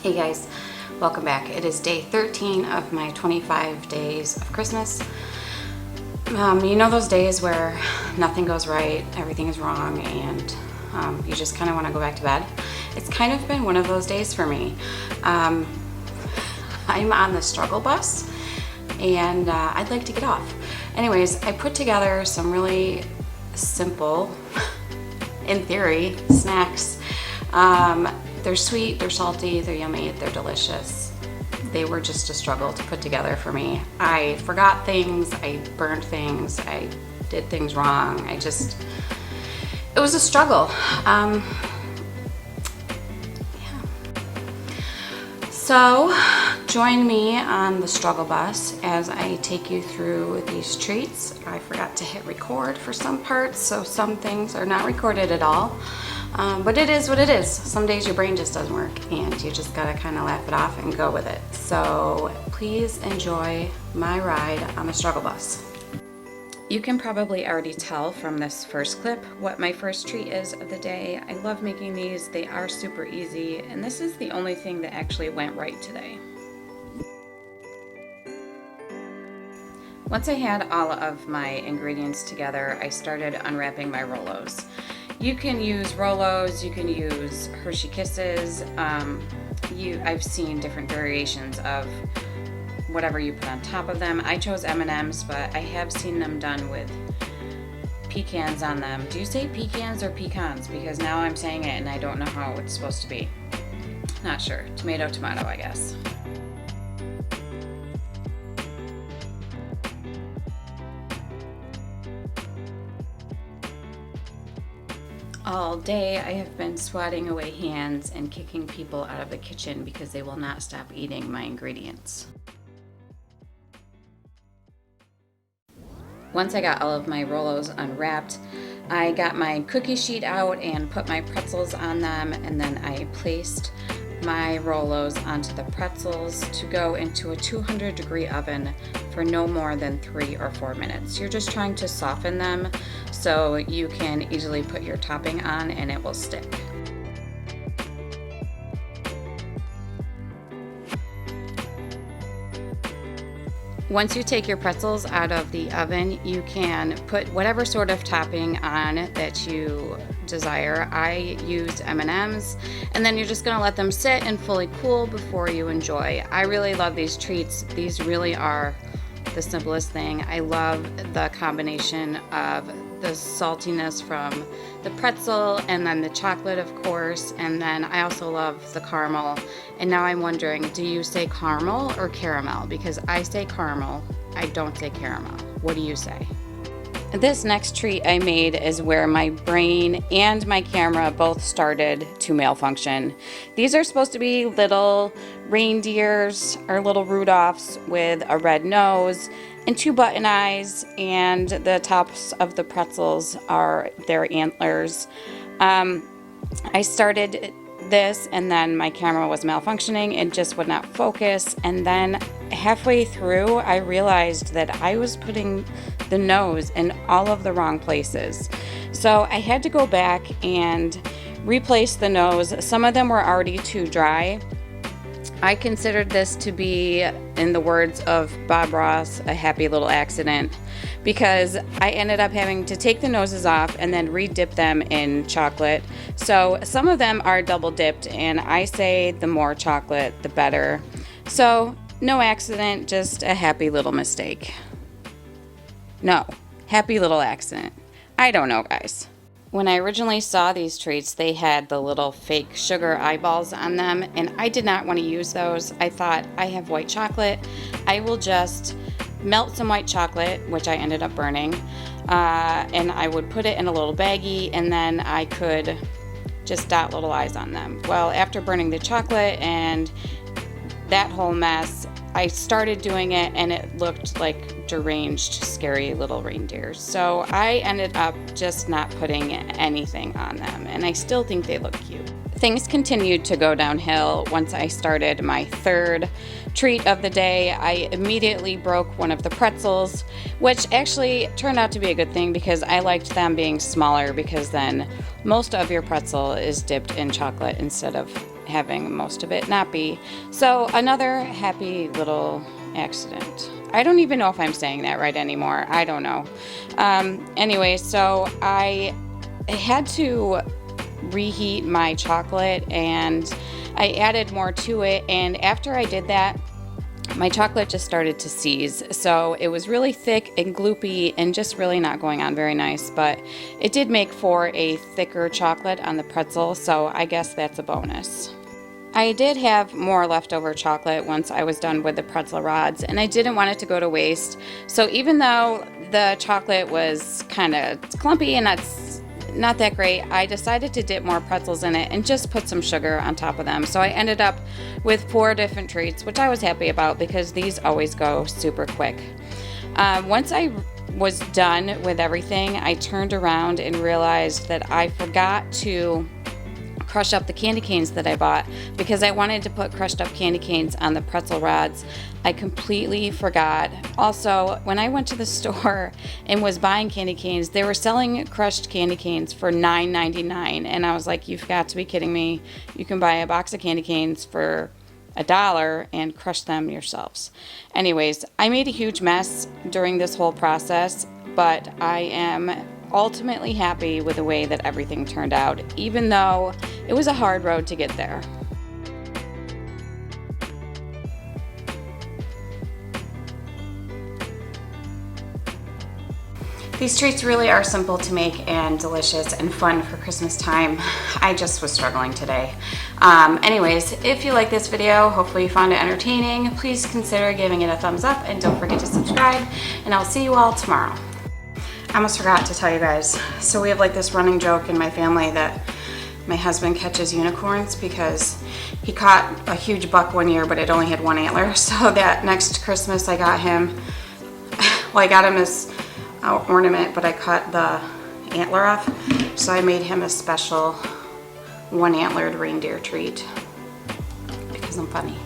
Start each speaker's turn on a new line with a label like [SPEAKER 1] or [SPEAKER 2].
[SPEAKER 1] Hey guys, welcome back. It is day 13 of my 25 days of Christmas. You know those days where nothing goes right, everything is wrong, and you just kind of want to go back to bed? It's kind of been one of those days for me. I'm on the struggle bus and I'd like to get off. Anyways, I put together some really simple, in theory, snacks. They're sweet, they're salty, they're yummy, they're delicious. They were just a struggle to put together for me. I forgot things, I burned things, I did things wrong. It was a struggle. Yeah. So join me on the struggle bus as I take you through these treats. I forgot to hit record for some parts, so some things are not recorded at all. But it is what it is. Some days your brain just doesn't work and you just gotta kind of laugh it off and go with it. So please enjoy my ride on the struggle bus. You can probably already tell from this first clip what my first treat is of the day. I love making these. They are super easy, and this is the only thing that actually went right today. Once I had all of my ingredients together, I started unwrapping my Rolos. You can use Rolos, you can use Hershey Kisses. I've seen different variations of whatever you put on top of them. I chose M&Ms, but I have seen them done with pecans on them. Do you say pecans or pecans? Because now I'm saying it and I don't know how it's supposed to be. Not sure. Tomato, tomato, I guess. All day I have been swatting away hands and kicking people out of the kitchen because they will not stop eating my ingredients. Once I got all of my Rolos unwrapped, I got my cookie sheet out and put my pretzels on them, and then I placed my Rolos onto the pretzels to go into a 200-degree oven for no more than 3 or 4 minutes. You're just trying to soften them so you can easily put your topping on and it will stick. Once you take your pretzels out of the oven, you can put whatever sort of topping on that you desire. I used M&Ms, and then you're just gonna let them sit and fully cool before you enjoy. I really love these treats. These really are the simplest thing. I love the combination of the saltiness from the pretzel and then the chocolate, of course, and then I also love the caramel. And now I'm wondering, do you say caramel or caramel? Because I say caramel, I don't say caramel. What do you say? This next treat I made is where my brain and my camera both started to malfunction. These are supposed to be little reindeers or little Rudolphs with a red nose and 2 button eyes, and the tops of the pretzels are their antlers. I started this and then my camera was malfunctioning and just would not focus, and then halfway through I realized that I was putting the nose in all of the wrong places. So I had to go back and replace the nose. Some of them were already too dry. I considered this to be, in the words of Bob Ross, a happy little accident, because I ended up having to take the noses off and then re-dip them in chocolate. So some of them are double dipped, and I say the more chocolate, the better. So no accident, just a happy little mistake. No, happy little accident. I don't know, guys. When I originally saw these treats, they had the little fake sugar eyeballs on them, and I did not want to use those. I thought, I have white chocolate. I will just melt some white chocolate, which I ended up burning, and I would put it in a little baggie, and then I could just dot little eyes on them. Well, after burning the chocolate and that whole mess, I started doing it and it looked like deranged, scary little reindeers. So I ended up just not putting anything on them, and I still think they look cute. Things continued to go downhill once I started my third treat of the day. I immediately broke one of the pretzels, which actually turned out to be a good thing because I liked them being smaller, because then most of your pretzel is dipped in chocolate instead of having most of it not be. So another happy little accident. I don't even know if I'm saying that right anymore. I don't know. Anyway, so I had to reheat my chocolate and I added more to it, and after I did that, my chocolate just started to seize. So it was really thick and gloopy and just really not going on very nice, but it did make for a thicker chocolate on the pretzel, so I guess that's a bonus. I did have more leftover chocolate once I was done with the pretzel rods, and I didn't want it to go to waste. So even though the chocolate was kind of clumpy and not that great, I decided to dip more pretzels in it and just put some sugar on top of them. So I ended up with 4 different treats, which I was happy about because these always go super quick. Once I was done with everything, I turned around and realized that I forgot to crush up the candy canes that I bought because I wanted to put crushed up candy canes on the pretzel rods. I completely forgot. Also, when I went to the store and was buying candy canes, they were selling crushed candy canes for $9.99, and I was like, you've got to be kidding me. You can buy a box of candy canes for $1 and crush them yourselves. Anyways, I made a huge mess during this whole process, but I am ultimately happy with the way that everything turned out, even though it was a hard road to get there. These treats really are simple to make and delicious and fun for Christmas time. I just was struggling today. Anyways, if you like this video, hopefully you found it entertaining, please consider giving it a thumbs up and don't forget to subscribe, and I'll see you all tomorrow. I almost forgot to tell you guys. So we have like this running joke in my family that my husband catches unicorns because he caught a huge buck one year, but it only had 1 antler. So that next Christmas I got him, well, I got him his ornament, but I cut the antler off. So I made him a special 1 antlered reindeer treat because I'm funny.